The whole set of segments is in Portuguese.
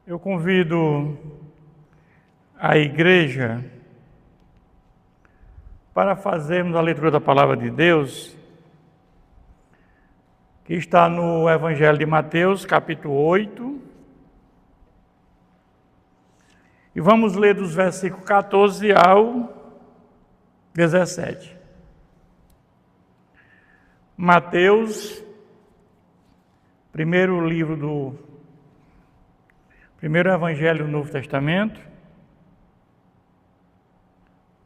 Eu convido a igreja para fazermos a leitura da Palavra de Deus, que está no Evangelho de Mateus, capítulo 8. E vamos ler dos versículos 14 ao 17. Mateus, primeiro Evangelho do Novo Testamento,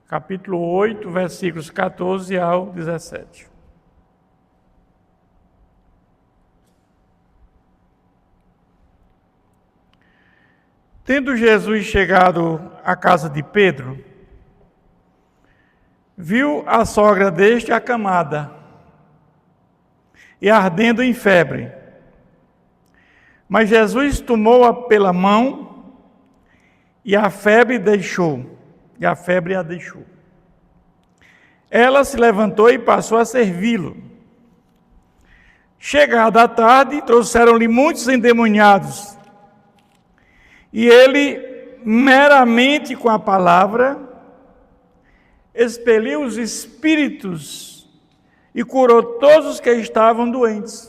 capítulo 8, versículos 14 ao 17. Tendo Jesus chegado à casa de Pedro, viu a sogra deste acamada e ardendo em febre. Mas Jesus tomou-a pela mão e a febre a deixou. Ela se levantou e passou a servi-lo. Chegada a tarde, trouxeram-lhe muitos endemoniados. E ele, meramente com a palavra, expeliu os espíritos e curou todos os que estavam doentes,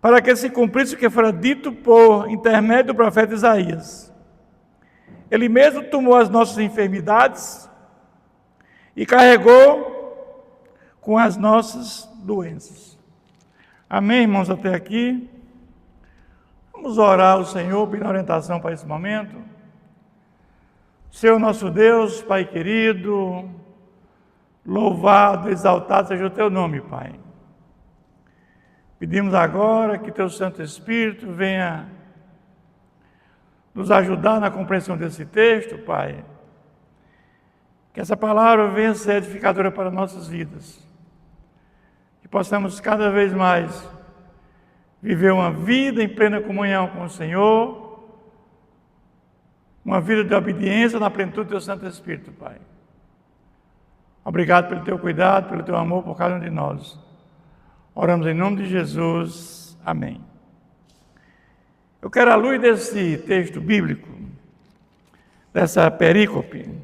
para que se cumprisse o que fora dito por intermédio do profeta Isaías. Ele mesmo tomou as nossas enfermidades e carregou com as nossas doenças. Amém, irmãos, até aqui? Vamos orar ao Senhor, pedir orientação para esse momento. Senhor nosso Deus, Pai querido, louvado, exaltado seja o Teu nome, Pai. Pedimos agora que Teu Santo Espírito venha nos ajudar na compreensão desse texto, Pai. Que essa palavra venha ser edificadora para nossas vidas. Que possamos cada vez mais viver uma vida em plena comunhão com o Senhor, uma vida de obediência na plenitude do Teu Santo Espírito, Pai. Obrigado pelo Teu cuidado, pelo Teu amor por cada um de nós. Oramos em nome de Jesus. Amém. Eu quero, à luz desse texto bíblico, dessa perícope,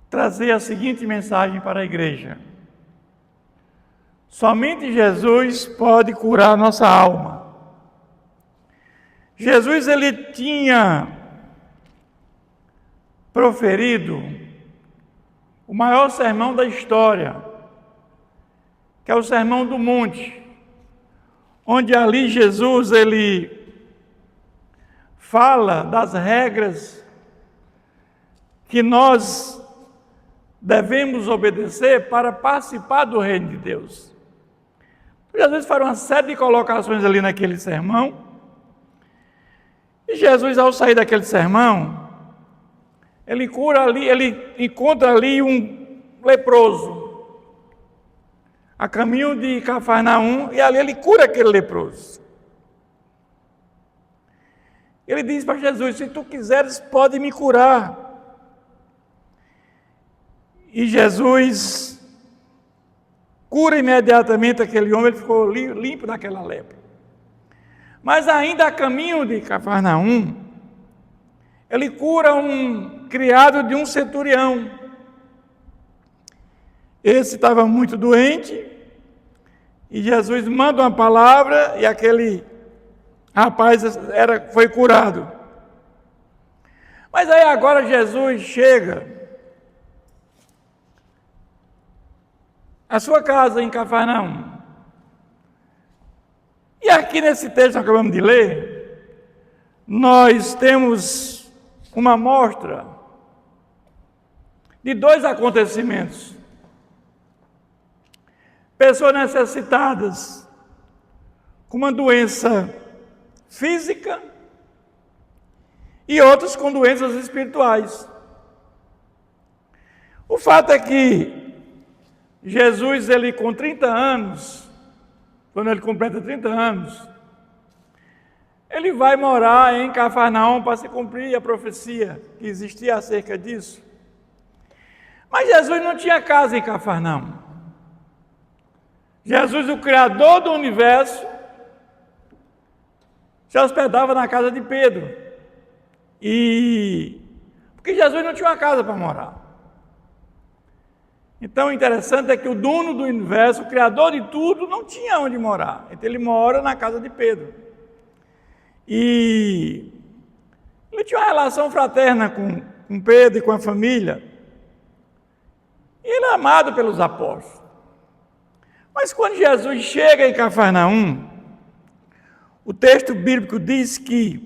trazer a seguinte mensagem para a igreja. Somente Jesus pode curar a nossa alma. Jesus, ele tinha proferido o maior sermão da história, que é o Sermão do Monte, onde ali Jesus, ele fala das regras que nós devemos obedecer para participar do reino de Deus. Jesus fará uma série de colocações ali naquele sermão, e Jesus, ao sair daquele sermão, ele encontra ali um leproso, a caminho de Cafarnaum, e ali ele cura aquele leproso. Ele diz para Jesus: se tu quiseres, pode me curar. E Jesus cura imediatamente aquele homem, ele ficou limpo daquela lepra. Mas ainda a caminho de Cafarnaum, ele cura um criado de um centurião. Esse estava muito doente, e Jesus manda uma palavra, e aquele rapaz foi curado. Mas aí agora Jesus chega à sua casa em Cafarnaum. E aqui nesse texto que acabamos de ler, nós temos uma amostra de dois acontecimentos. Pessoas necessitadas com uma doença física e outras com doenças espirituais. O fato é que Jesus, ele com 30 anos, quando ele completa 30 anos, ele vai morar em Cafarnaum para se cumprir a profecia que existia acerca disso. Mas Jesus não tinha casa em Cafarnaum. Jesus, o Criador do universo, se hospedava na casa de Pedro. Porque Jesus não tinha uma casa para morar. Então, o interessante é que o dono do universo, o criador de tudo, não tinha onde morar. Então, ele mora na casa de Pedro. E ele tinha uma relação fraterna com Pedro e com a família. E ele é amado pelos apóstolos. Mas quando Jesus chega em Cafarnaum, o texto bíblico diz que,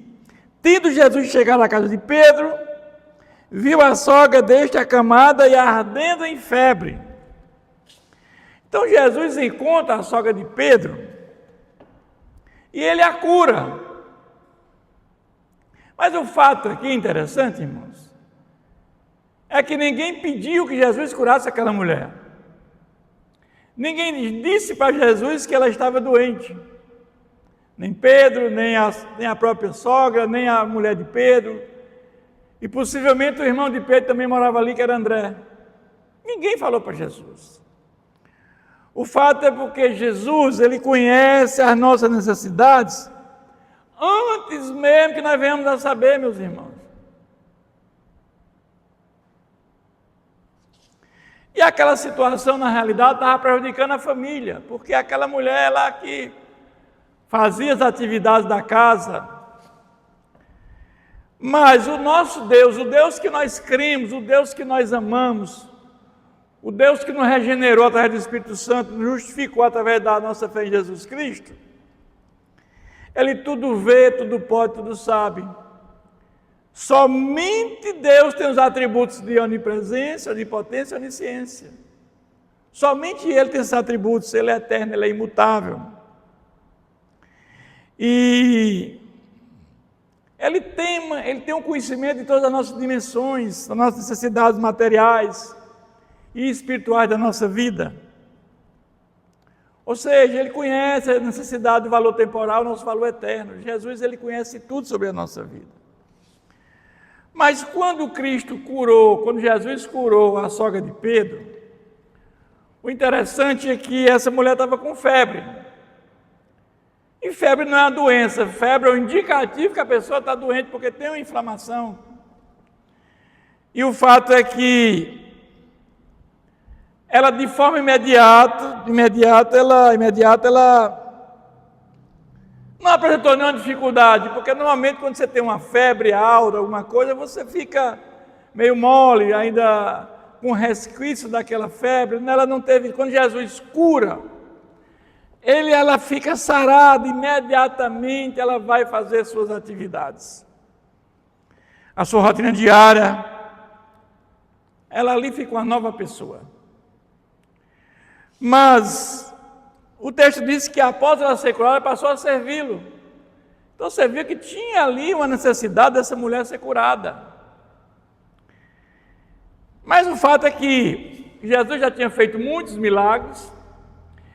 tendo Jesus chegado à casa de Pedro, viu a sogra deste acamada e ardendo em febre. Então Jesus encontra a sogra de Pedro e ele a cura. Mas o fato aqui interessante, irmãos, é que ninguém pediu que Jesus curasse aquela mulher. Ninguém disse para Jesus que ela estava doente. Nem Pedro, nem a própria sogra, nem a mulher de Pedro. E possivelmente o irmão de Pedro também morava ali, que era André. Ninguém falou para Jesus. O fato é porque Jesus, ele conhece as nossas necessidades antes mesmo que nós venhamos a saber, meus irmãos. E aquela situação, na realidade, estava prejudicando a família, porque aquela mulher lá que fazia as atividades da casa. Mas o nosso Deus, o Deus que nós cremos, o Deus que nós amamos, o Deus que nos regenerou através do Espírito Santo, nos justificou através da nossa fé em Jesus Cristo, Ele tudo vê, tudo pode, tudo sabe. Somente Deus tem os atributos de onipresença, onipotência e onisciência. Somente Ele tem esses atributos, Ele é eterno, Ele é imutável. E Ele tem um conhecimento de todas as nossas dimensões, das nossas necessidades materiais e espirituais da nossa vida. Ou seja, Ele conhece a necessidade do valor temporal, nosso valor eterno. Jesus, Ele conhece tudo sobre a nossa vida. Mas quando quando Jesus curou a sogra de Pedro, o interessante é que essa mulher estava com febre. E febre não é uma doença, febre é um indicativo que a pessoa está doente, porque tem uma inflamação. E o fato é que ela, de forma imediata, ela não apresentou nenhuma dificuldade, porque normalmente quando você tem uma febre alta, alguma coisa, você fica meio mole, ainda com resquício daquela febre. Ela não teve. Quando Jesus cura, ela fica sarada, imediatamente ela vai fazer suas atividades. A sua rotina diária, ela ali fica uma nova pessoa. Mas o texto diz que após ela ser curada, ela passou a servi-lo. Então você viu que tinha ali uma necessidade dessa mulher ser curada. Mas o fato é que Jesus já tinha feito muitos milagres.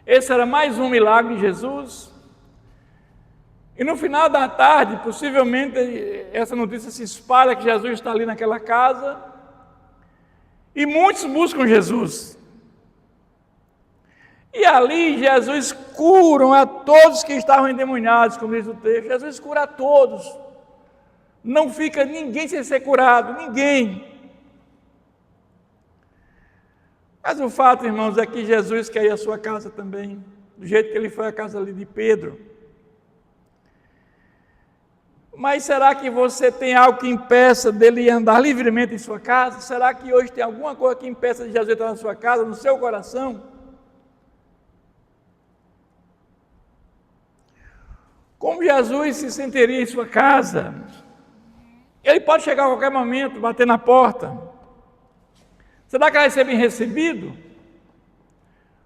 Esse era mais um milagre de Jesus. E no final da tarde, possivelmente, essa notícia se espalha que Jesus está ali naquela casa. E muitos buscam Jesus. E ali Jesus cura a todos que estavam endemoniados, como diz o texto. Jesus cura a todos. Não fica ninguém sem ser curado, ninguém. Mas o fato, irmãos, é que Jesus quer ir à sua casa também, do jeito que ele foi à casa ali de Pedro. Mas será que você tem algo que impeça dele andar livremente em sua casa? Será que hoje tem alguma coisa que impeça de Jesus entrar na sua casa, no seu coração? Como Jesus se sentiria em sua casa? Ele pode chegar a qualquer momento, bater na porta. Será que vai ser bem recebido?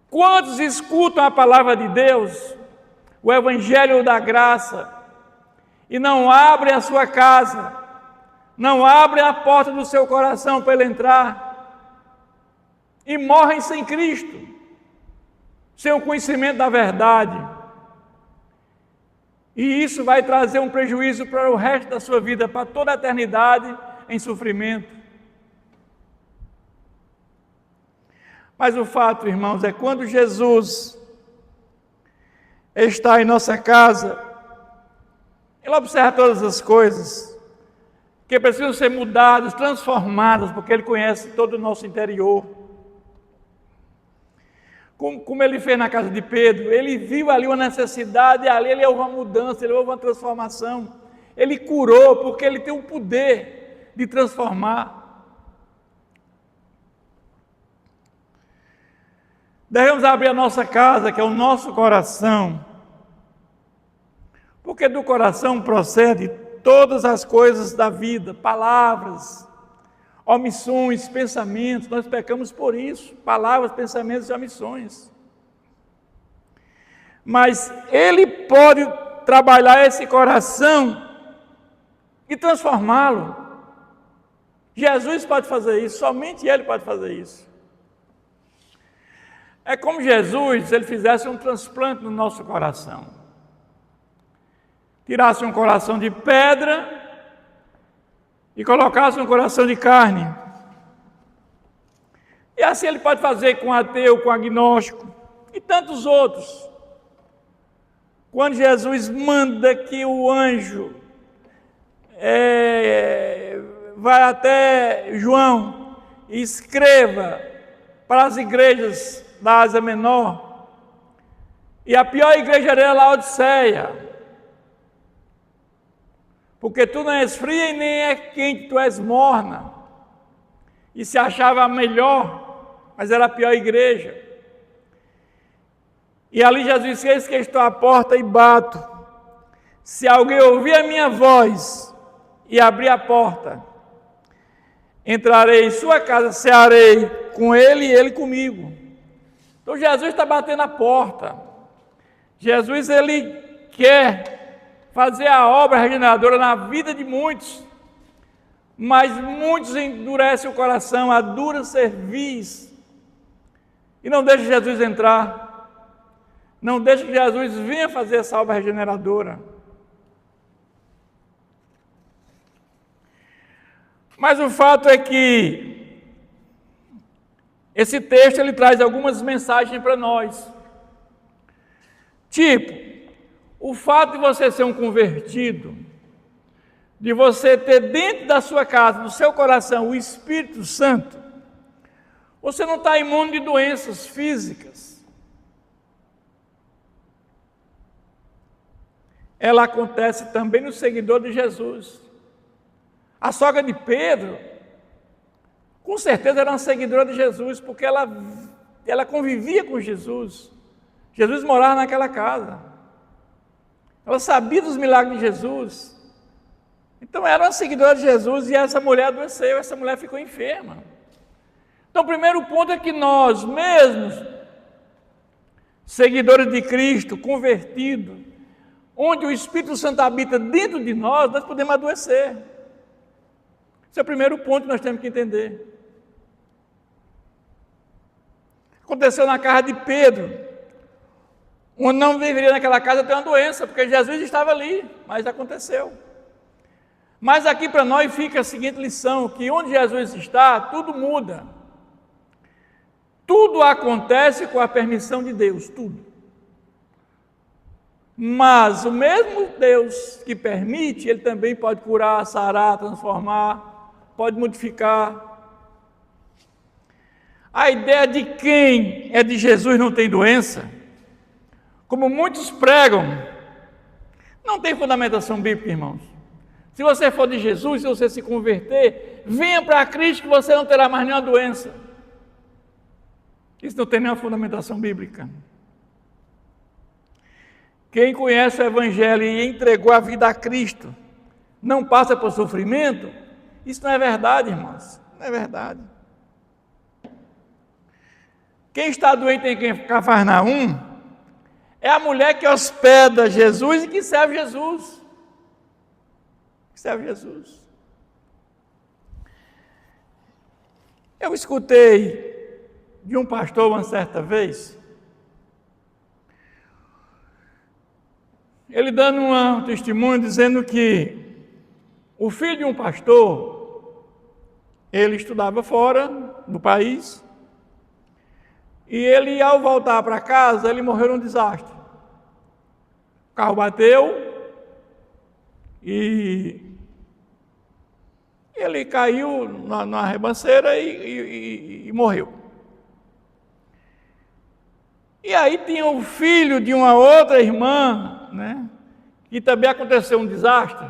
Quantos escutam a palavra de Deus, o evangelho da graça, e não abrem a sua casa, não abrem a porta do seu coração para ele entrar, e morrem sem Cristo, sem o conhecimento da verdade? E isso vai trazer um prejuízo para o resto da sua vida, para toda a eternidade em sofrimento. Mas o fato, irmãos, é quando Jesus está em nossa casa, Ele observa todas as coisas que precisam ser mudadas, transformadas, porque Ele conhece todo o nosso interior. Como Ele fez na casa de Pedro, Ele viu ali uma necessidade, e ali Ele houve uma mudança, Ele houve uma transformação. Ele curou, porque Ele tem o poder de transformar. Devemos abrir a nossa casa, que é o nosso coração, porque do coração procede todas as coisas da vida, palavras, omissões, pensamentos. Nós pecamos por isso, palavras, pensamentos e omissões. Mas Ele pode trabalhar esse coração e transformá-lo. Jesus pode fazer isso, somente Ele pode fazer isso. É como Jesus, Ele fizesse um transplante no nosso coração. Tirasse um coração de pedra e colocasse um coração de carne. E assim Ele pode fazer com ateu, com agnóstico e tantos outros. Quando Jesus manda que o anjo vai até João e escreva para as igrejas da Ásia Menor, e a pior igreja era a Laodiceia, porque tu não és fria e nem é quente, tu és morna, e se achava a melhor, mas era a pior igreja. E ali Jesus disse: eis que estou à porta e bato, se alguém ouvir a minha voz e abrir a porta, entrarei em sua casa, cearei com ele e ele comigo. Então Jesus está batendo a porta. Jesus, Ele quer fazer a obra regeneradora na vida de muitos, mas muitos endurecem o coração, a dura cerviz, e não deixam Jesus entrar, não deixam que Jesus venha fazer essa obra regeneradora. Mas o fato é que esse texto ele traz algumas mensagens para nós. Tipo, o fato de você ser um convertido, de você ter dentro da sua casa, no seu coração, o Espírito Santo, você não está imune de doenças físicas. Ela acontece também no seguidor de Jesus. A sogra de Pedro, com certeza era uma seguidora de Jesus, porque ela convivia com Jesus. Jesus morava naquela casa. Ela sabia dos milagres de Jesus. Então era uma seguidora de Jesus e essa mulher adoeceu, essa mulher ficou enferma. Então o primeiro ponto é que nós mesmos, seguidores de Cristo, convertidos, onde o Espírito Santo habita dentro de nós podemos adoecer. Esse é o primeiro ponto que nós temos que entender. Aconteceu na casa de Pedro, onde não deveria naquela casa ter uma doença, porque Jesus estava ali, mas aconteceu. Mas aqui para nós fica a seguinte lição, que onde Jesus está, tudo muda. Tudo acontece com a permissão de Deus, tudo. Mas o mesmo Deus que permite, Ele também pode curar, sarar, transformar, pode modificar. A ideia de quem é de Jesus não tem doença, como muitos pregam, não tem fundamentação bíblica, irmãos. Se você for de Jesus, se você se converter, venha para Cristo que você não terá mais nenhuma doença. Isso não tem nenhuma fundamentação bíblica. Quem conhece o Evangelho e entregou a vida a Cristo, não passa por sofrimento, isso não é verdade, irmãos, não é verdade. Quem está doente em Cafarnaum é a mulher que hospeda Jesus e que serve Jesus. Serve Jesus. Eu escutei de um pastor uma certa vez, ele dando um testemunho dizendo que o filho de um pastor, ele estudava fora do país, e ele, ao voltar para casa, ele morreu num desastre. O carro bateu, E ele caiu na ribanceira e morreu. E aí tinha o filho de uma outra irmã, né, que também aconteceu um desastre,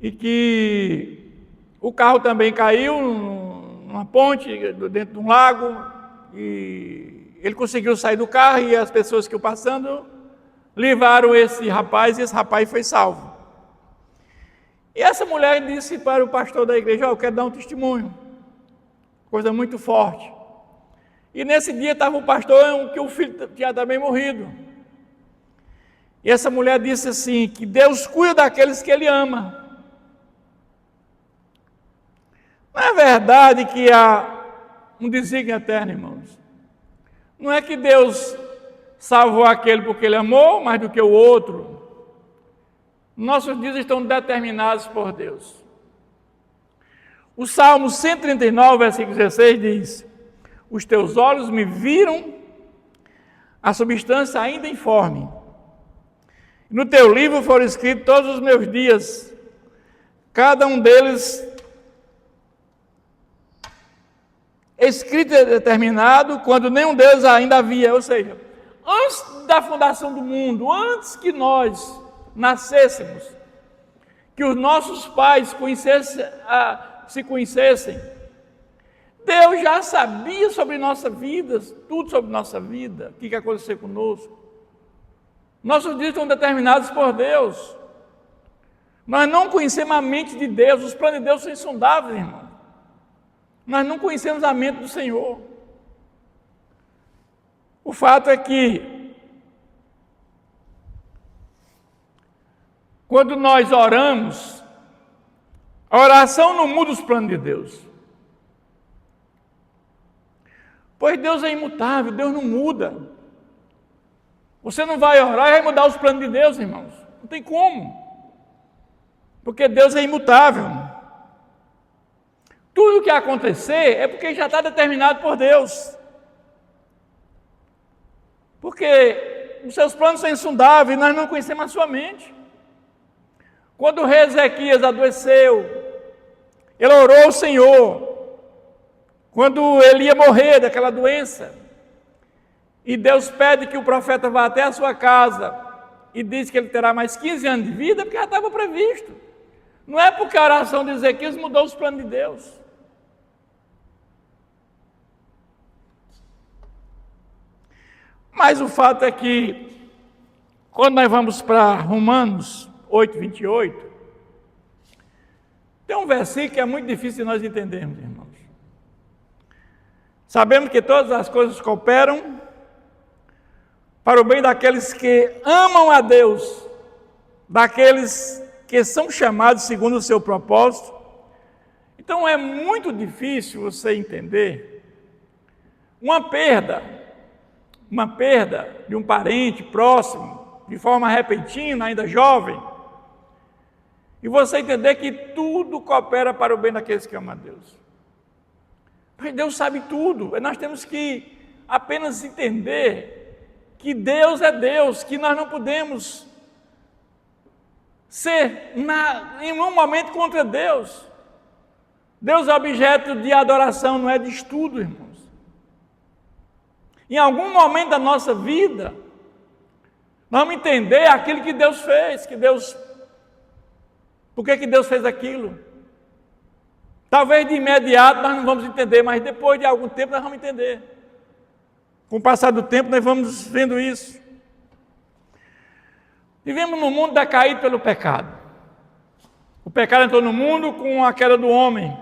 e que o carro também caiu numa ponte, dentro de um lago, e ele conseguiu sair do carro, e as pessoas que iam passando levaram esse rapaz, e esse rapaz foi salvo. E essa mulher disse para o pastor da igreja: eu quero dar um testemunho, coisa muito forte. E nesse dia estava o pastor que o filho tinha também morrido. E essa mulher disse assim, que Deus cuida daqueles que Ele ama. Não é verdade que há um desígnio eterno, irmãos? Não é que Deus salvou aquele porque Ele amou mais do que o outro. Nossos dias estão determinados por Deus. O Salmo 139, versículo 16 diz: os teus olhos me viram a substância ainda informe. No teu livro foram escritos todos os meus dias, cada um deles escrito e determinado, quando nenhum deles ainda havia. Ou seja, antes da fundação do mundo, antes que nós nascêssemos, que os nossos pais se conhecessem, Deus já sabia sobre nossa vida, tudo sobre nossa vida, o que ia acontecer conosco. Nossos dias estão determinados por Deus. Nós não conhecemos a mente de Deus, os planos de Deus são insondáveis, irmão. Nós não conhecemos a mente do Senhor. O fato é que, quando nós oramos, a oração não muda os planos de Deus. Pois Deus é imutável, Deus não muda. Você não vai orar e vai mudar os planos de Deus, irmãos. Não tem como. Porque Deus é imutável. Tudo que acontecer é porque já está determinado por Deus. Porque os seus planos são insondáveis e nós não conhecemos a sua mente. Quando o rei Ezequias adoeceu, ele orou ao Senhor. Quando ele ia morrer daquela doença, e Deus pede que o profeta vá até a sua casa e diz que ele terá mais 15 anos de vida, porque já estava previsto. Não é porque a oração de Ezequias mudou os planos de Deus. Mas o fato é que, quando nós vamos para Romanos 8, 28, tem um versículo que é muito difícil de nós entendermos, irmãos. Sabemos que todas as coisas cooperam para o bem daqueles que amam a Deus, daqueles que são chamados segundo o seu propósito. Então é muito difícil você entender uma perda de um parente próximo, de forma repentina, ainda jovem, e você entender que tudo coopera para o bem daqueles que amam a Deus. Porque Deus sabe tudo, nós temos que apenas entender que Deus é Deus, que nós não podemos ser em nenhum momento contra Deus. Deus é objeto de adoração, não é de estudo, irmãos. Em algum momento da nossa vida, nós vamos entender aquilo que Deus fez, por que Deus fez aquilo. Talvez de imediato nós não vamos entender, mas depois de algum tempo nós vamos entender. Com o passar do tempo nós vamos vendo isso. Vivemos num mundo decaído pelo pecado. O pecado entrou no mundo com a queda do homem.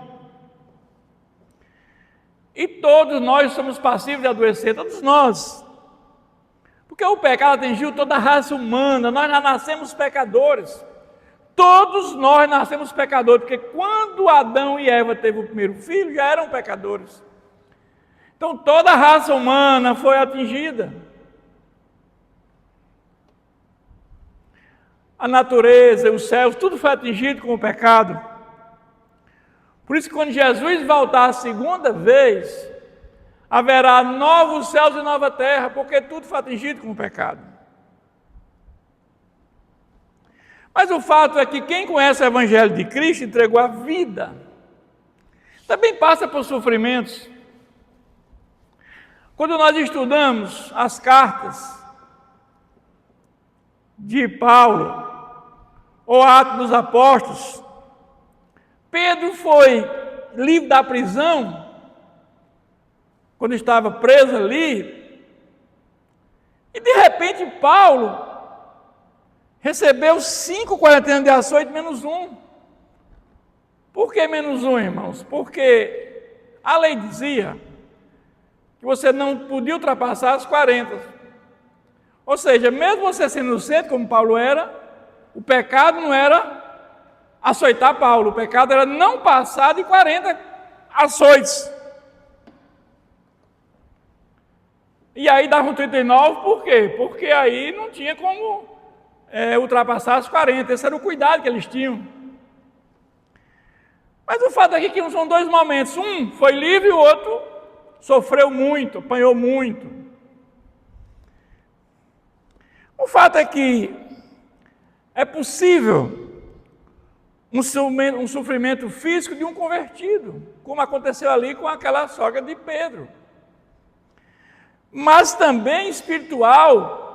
E todos nós somos passíveis de adoecer, todos nós. Porque o pecado atingiu toda a raça humana, nós já nascemos pecadores. Todos nós nascemos pecadores, porque quando Adão e Eva teve o primeiro filho, já eram pecadores. Então toda a raça humana foi atingida. A natureza, os céus, tudo foi atingido com o pecado. Por isso que quando Jesus voltar a segunda vez, haverá novos céus e nova terra, porque tudo foi atingido com o pecado. Mas o fato é que quem conhece o Evangelho de Cristo entregou a vida. Também passa por sofrimentos. Quando nós estudamos as cartas de Paulo, ou Atos dos Apóstolos, Pedro foi livre da prisão, quando estava preso ali, e de repente Paulo recebeu 5 quarentenas de açoite menos 1. Por que menos 1, irmãos? Porque a lei dizia que você não podia ultrapassar as 40. Ou seja, mesmo você sendo inocente, como Paulo era, o pecado não era açoitar Paulo, o pecado era não passar de 40 açoites. E aí davam 39, por quê? Porque aí não tinha como ultrapassar as 40, esse era o cuidado que eles tinham. Mas o fato aqui é que são 2 momentos, um foi livre e o outro sofreu muito, apanhou muito. O fato é que é possível um sofrimento físico de um convertido, como aconteceu ali com aquela sogra de Pedro. Mas também espiritual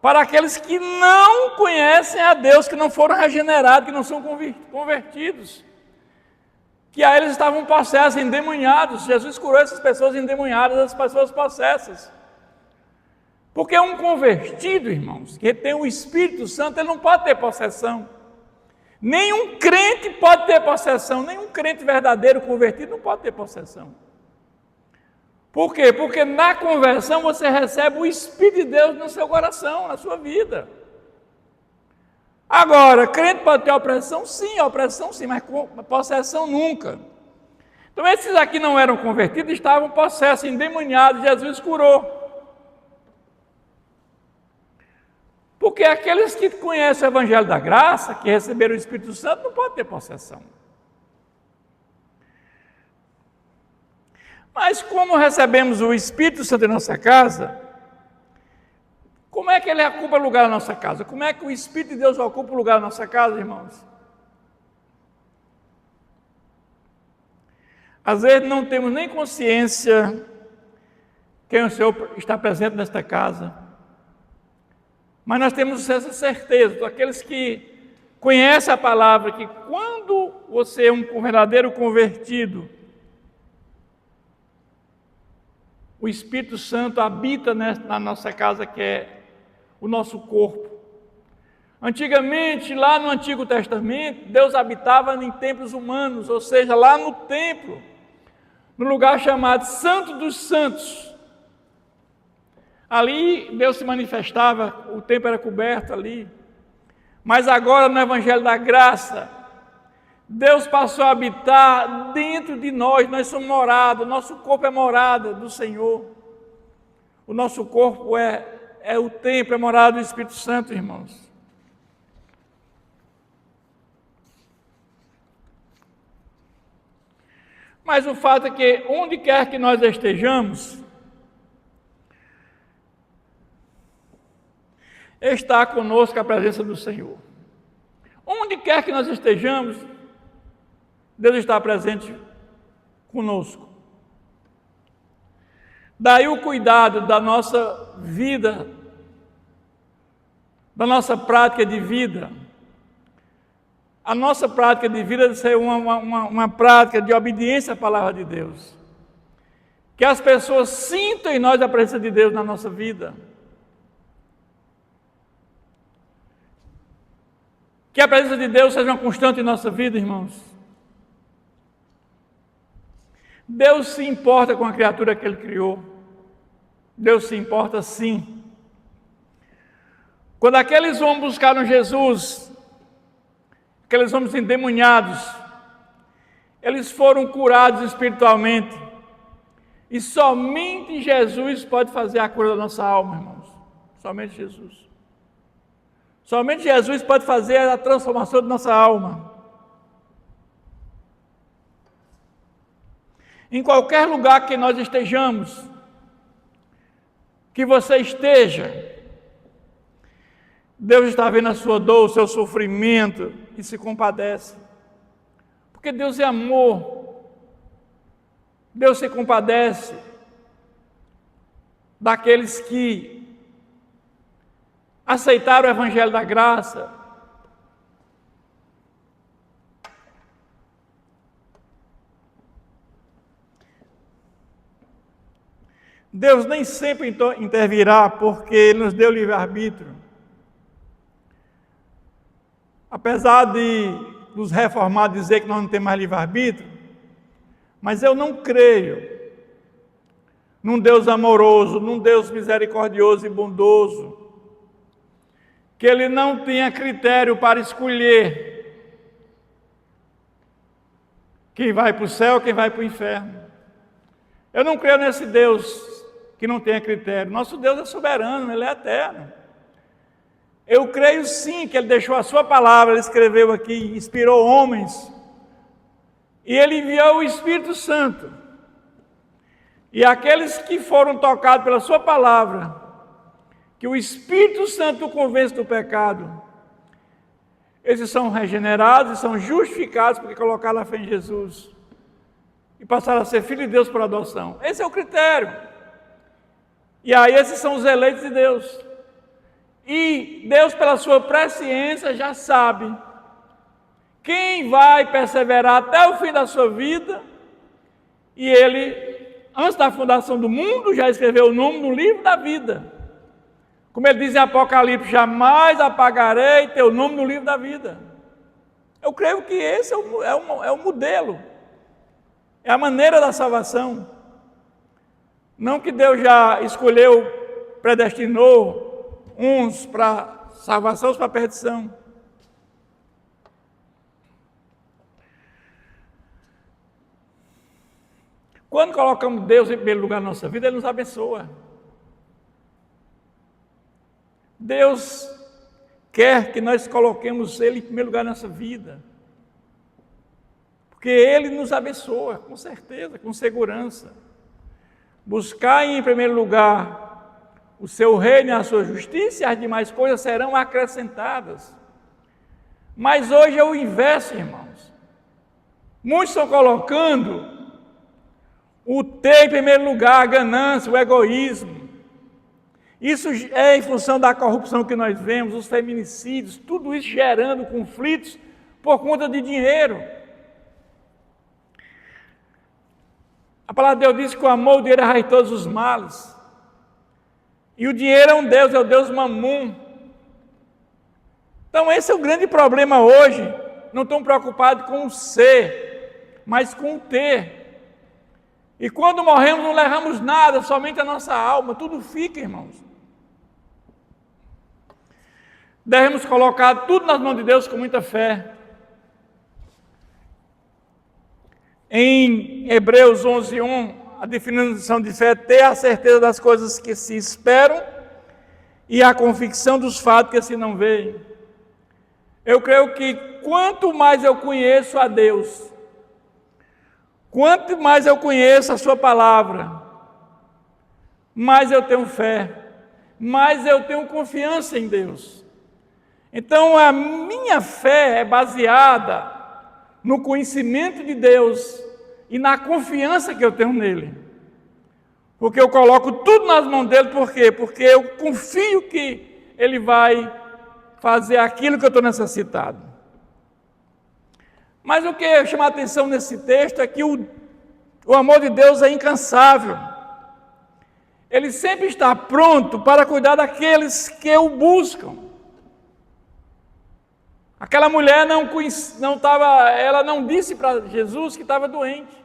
para aqueles que não conhecem a Deus, que não foram regenerados, que não são convertidos. Que a eles estavam possessos, endemoniados. Jesus curou essas pessoas endemoniadas, as pessoas possessas. Porque um convertido, irmãos, que tem o Espírito Santo, ele não pode ter possessão. Nenhum crente pode ter possessão, nenhum crente verdadeiro convertido não pode ter possessão. Por quê? Porque na conversão você recebe o Espírito de Deus no seu coração, na sua vida. Agora, crente pode ter opressão sim, mas possessão nunca. Então esses aqui não eram convertidos, estavam possessos, endemoniados, Jesus curou. Porque aqueles que conhecem o Evangelho da Graça, que receberam o Espírito Santo, não podem ter possessão. Mas como recebemos o Espírito Santo em nossa casa, como é que ele ocupa lugar na nossa casa? Como é que o Espírito de Deus ocupa o lugar na nossa casa, irmãos? Às vezes não temos nem consciência que o Senhor está presente nesta casa. Mas nós temos essa certeza, aqueles que conhecem a palavra, que quando você é um verdadeiro convertido, o Espírito Santo habita na nossa casa, que é o nosso corpo. Antigamente, lá no Antigo Testamento, Deus habitava em templos humanos, ou seja, lá no templo, no lugar chamado Santo dos Santos. Ali Deus se manifestava, o templo era coberto ali. Mas agora no Evangelho da Graça, Deus passou a habitar dentro de nós, nós somos morada, nosso corpo é morada do Senhor. O nosso corpo é o templo, é morada do Espírito Santo, irmãos. Mas o fato é que onde quer que nós estejamos, está conosco a presença do Senhor. Onde quer que nós estejamos, Deus está presente conosco. Daí o cuidado da nossa vida, da nossa prática de vida. A nossa prática de vida deve ser uma prática de obediência à palavra de Deus. Que as pessoas sintam em nós a presença de Deus na nossa vida. Que a presença de Deus seja uma constante em nossa vida, irmãos. Deus se importa com a criatura que Ele criou. Deus se importa sim. Quando aqueles homens buscaram Jesus, aqueles homens endemoniados, eles foram curados espiritualmente. E somente Jesus pode fazer a cura da nossa alma, irmãos. Somente Jesus. Somente Jesus pode fazer a transformação da nossa alma. Em qualquer lugar que nós estejamos, que você esteja, Deus está vendo a sua dor, o seu sofrimento e se compadece. Porque Deus é amor. Deus se compadece daqueles que aceitaram o Evangelho da Graça. Deus nem sempre intervirá, porque Ele nos deu livre-arbítrio. Apesar de os reformados dizer que nós não temos mais livre-arbítrio, mas eu não creio num Deus amoroso, num Deus misericordioso e bondoso, que Ele não tenha critério para escolher quem vai para o céu, quem vai para o inferno. Eu não creio nesse Deus que não tenha critério. Nosso Deus é soberano, Ele é eterno. Eu creio sim que Ele deixou a sua palavra, Ele escreveu aqui, inspirou homens, e Ele enviou o Espírito Santo. E aqueles que foram tocados pela sua palavra, que o Espírito Santo convence do pecado, esses são regenerados e são justificados porque colocaram a fé em Jesus e passaram a ser filhos de Deus por adoção. Esse é o critério. E aí esses são os eleitos de Deus. E Deus, pela sua presciência, já sabe quem vai perseverar até o fim da sua vida. E Ele, antes da fundação do mundo, já escreveu o nome no livro da vida. Como Ele diz em Apocalipse, jamais apagarei teu nome no livro da vida. Eu creio que esse é o modelo, é a maneira da salvação. Não que Deus já escolheu, predestinou uns para salvação, outros para perdição. Quando colocamos Deus em primeiro lugar na nossa vida, Ele nos abençoa. Deus quer que nós coloquemos Ele em primeiro lugar na nossa vida. Porque Ele nos abençoa, com certeza, com segurança. Buscar em primeiro lugar o seu reino e a sua justiça, e as demais coisas serão acrescentadas. Mas hoje é o inverso, irmãos. Muitos estão colocando o ter em primeiro lugar, a ganância, o egoísmo. Isso é em função da corrupção que nós vemos, os feminicídios, tudo isso gerando conflitos por conta de dinheiro. A palavra de Deus diz que o amor, o dinheiro é a raiz de todos os males. E o dinheiro é um Deus, é o Deus Mamum. Então esse é o grande problema hoje. Não estão preocupados com o ser, mas com o ter. E quando morremos não levamos nada, somente a nossa alma, tudo fica, irmãos. Devemos colocar tudo nas mãos de Deus com muita fé. Em Hebreus 11:1, a definição de fé é ter a certeza das coisas que se esperam e a convicção dos fatos que se não veem. Eu creio que quanto mais eu conheço a Deus, quanto mais eu conheço a sua palavra, mais eu tenho fé, mais eu tenho confiança em Deus. Então a minha fé é baseada no conhecimento de Deus e na confiança que eu tenho nele. Porque eu coloco tudo nas mãos dele, por quê? Porque eu confio que ele vai fazer aquilo que eu estou necessitado. Mas o que chama a atenção nesse texto é que o amor de Deus é incansável. Ele sempre está pronto para cuidar daqueles que o buscam. Aquela mulher ela não disse para Jesus que estava doente.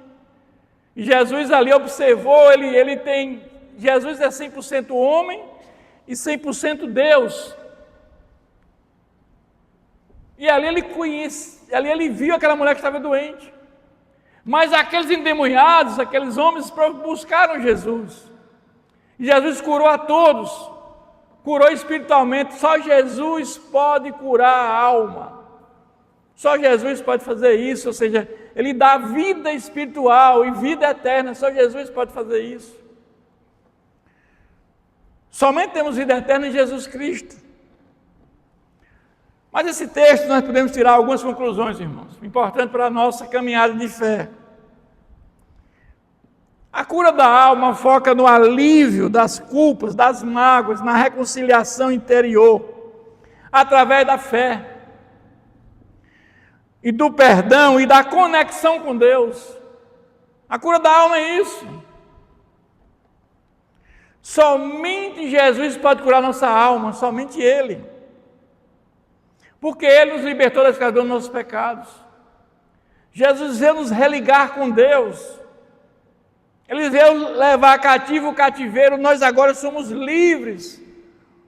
E Jesus ali observou, Jesus é 100% homem e 100% Deus. E ali ele viu aquela mulher que estava doente. Mas aqueles endemoniados, aqueles homens buscaram Jesus. E Jesus curou a todos. Curou espiritualmente. Só Jesus pode curar a alma. Só Jesus pode fazer isso, ou seja, Ele dá vida espiritual e vida eterna. Só Jesus pode fazer isso. Somente temos vida eterna em Jesus Cristo. Mas esse texto nós podemos tirar algumas conclusões, irmãos, importantes para a nossa caminhada de fé. A cura da alma foca no alívio das culpas, das mágoas, na reconciliação interior, através da fé, e do perdão e da conexão com Deus. A cura da alma é isso. Somente Jesus pode curar nossa alma, somente Ele. Porque Ele nos libertou da escravidão dos nossos pecados. Jesus veio nos religar com Deus. Ele veio levar cativo o cativeiro, nós agora somos livres,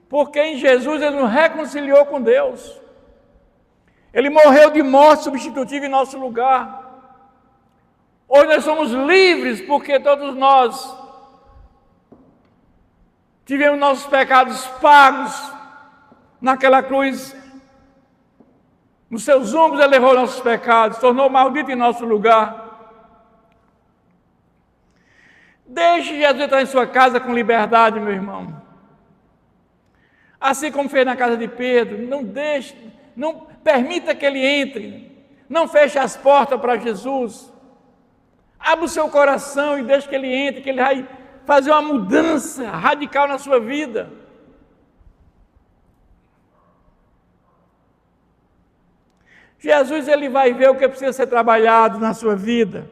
porque em Jesus Ele nos reconciliou com Deus. Ele morreu de morte substitutiva em nosso lugar. Hoje nós somos livres, porque todos nós tivemos nossos pecados pagos naquela cruz. Nos seus ombros Ele levou nossos pecados, tornou maldito em nosso lugar. Deixe Jesus entrar em sua casa com liberdade, meu irmão. Assim como fez na casa de Pedro, não permita que ele entre. Não feche as portas para Jesus. Abra o seu coração e deixe que ele entre, que ele vai fazer uma mudança radical na sua vida. Jesus, ele vai ver o que precisa ser trabalhado na sua vida,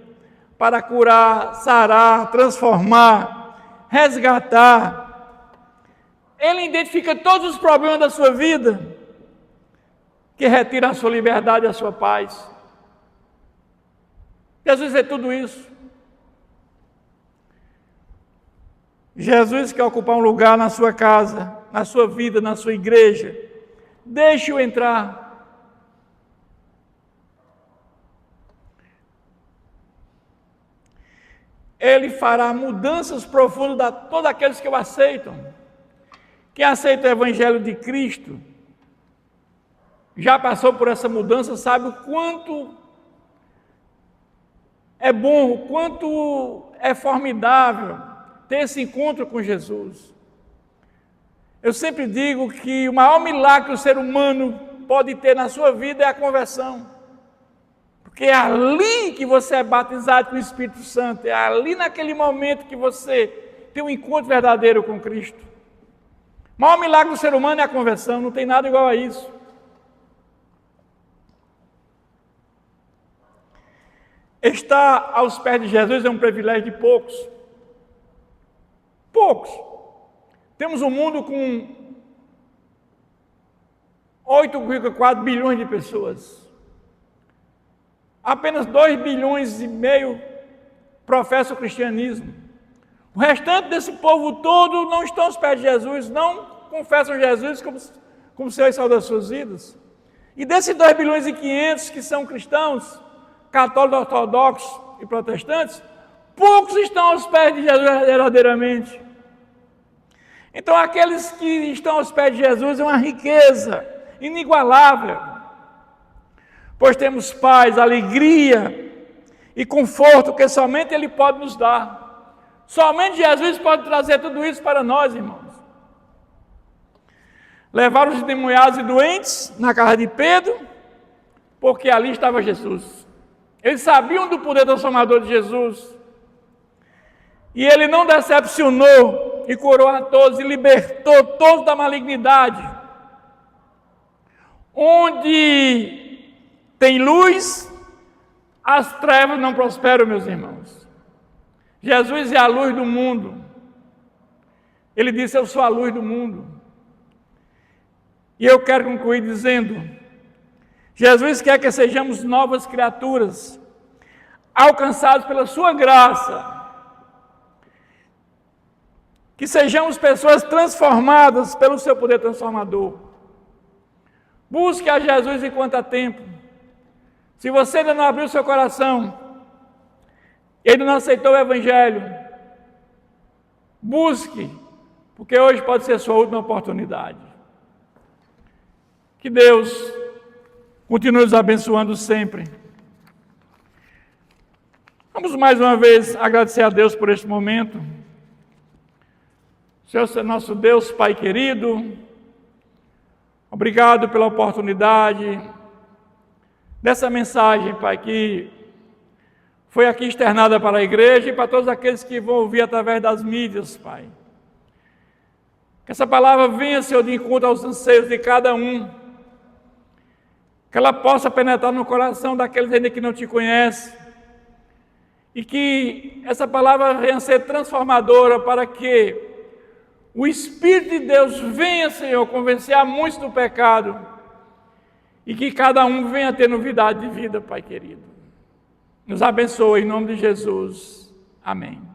para curar, sarar, transformar, resgatar. Ele identifica todos os problemas da sua vida, que retira a sua liberdade e a sua paz. Jesus é tudo isso. Jesus quer ocupar um lugar na sua casa, na sua vida, na sua igreja. Deixe-o entrar. Ele fará mudanças profundas a todos aqueles que o aceitam. Quem aceita o Evangelho de Cristo, já passou por essa mudança, sabe o quanto é bom, o quanto é formidável ter esse encontro com Jesus. Eu sempre digo que o maior milagre que o ser humano pode ter na sua vida é a conversão. Porque é ali que você é batizado com o Espírito Santo, é ali naquele momento que você tem um encontro verdadeiro com Cristo. O maior milagre do ser humano é a conversão, não tem nada igual a isso. Estar aos pés de Jesus é um privilégio de poucos. Poucos. Temos um mundo com 8,4 bilhões de pessoas. Apenas 2,5 bilhões professam o cristianismo. O restante desse povo todo não estão aos pés de Jesus, não confessam Jesus como Senhor e Salvador das suas vidas. E desses 2,5 bilhões que são cristãos, católicos, ortodoxos e protestantes, poucos estão aos pés de Jesus verdadeiramente. Então aqueles que estão aos pés de Jesus é uma riqueza inigualável. Pois temos paz, alegria e conforto que somente Ele pode nos dar. Somente Jesus pode trazer tudo isso para nós, irmãos. Levaram os endemoniados e doentes na casa de Pedro, porque ali estava Jesus. Eles sabiam do poder transformador de Jesus. E Ele não decepcionou e curou a todos e libertou todos da malignidade. Onde tem luz, as trevas não prosperam, meus irmãos. Jesus é a luz do mundo. Ele disse, eu sou a luz do mundo. E eu quero concluir dizendo, Jesus quer que sejamos novas criaturas, alcançados pela sua graça. Que sejamos pessoas transformadas pelo seu poder transformador. Busque a Jesus enquanto há tempo. Se você ainda não abriu seu coração, ainda não aceitou o Evangelho, busque, porque hoje pode ser sua última oportunidade. Que Deus continue nos abençoando sempre. Vamos mais uma vez agradecer a Deus por este momento. Senhor, nosso Deus, Pai querido, Obrigado pela oportunidade dessa mensagem, Pai, que foi aqui externada para a igreja e para todos aqueles que vão ouvir através das mídias, Pai. Que essa palavra venha, Senhor, de encontro aos anseios de cada um. Que ela possa penetrar no coração daqueles ainda que não te conhecem. E que essa palavra venha ser transformadora para que o Espírito de Deus venha, Senhor, convencer a muitos do pecado. E que cada um venha ter novidade de vida, Pai querido. Nos abençoe em nome de Jesus. Amém.